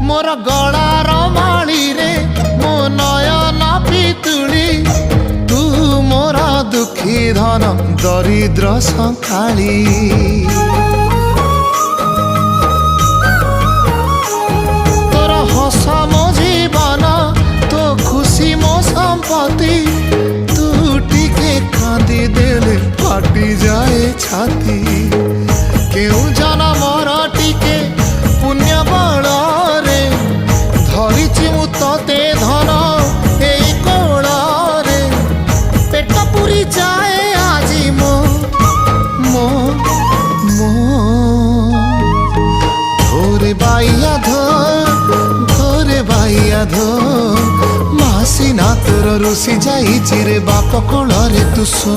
मोर गलार माली रे मो नयन पितुली तू मोर दुखी धन दरिद्र संखाली तोर हस मो जीवन तो खुशी मो संपत्ति तू टिके कांदी देले फाटी जाए छाती केउ जनमर टिके पुण्य बल रे धरिछि मु तते धन एई कोल रे पेट पुरी जाए आजी मो मो मो धोरे बाइया धो मासी ना तोर रुसी जाई चिरे बाप कोल रे तू सो।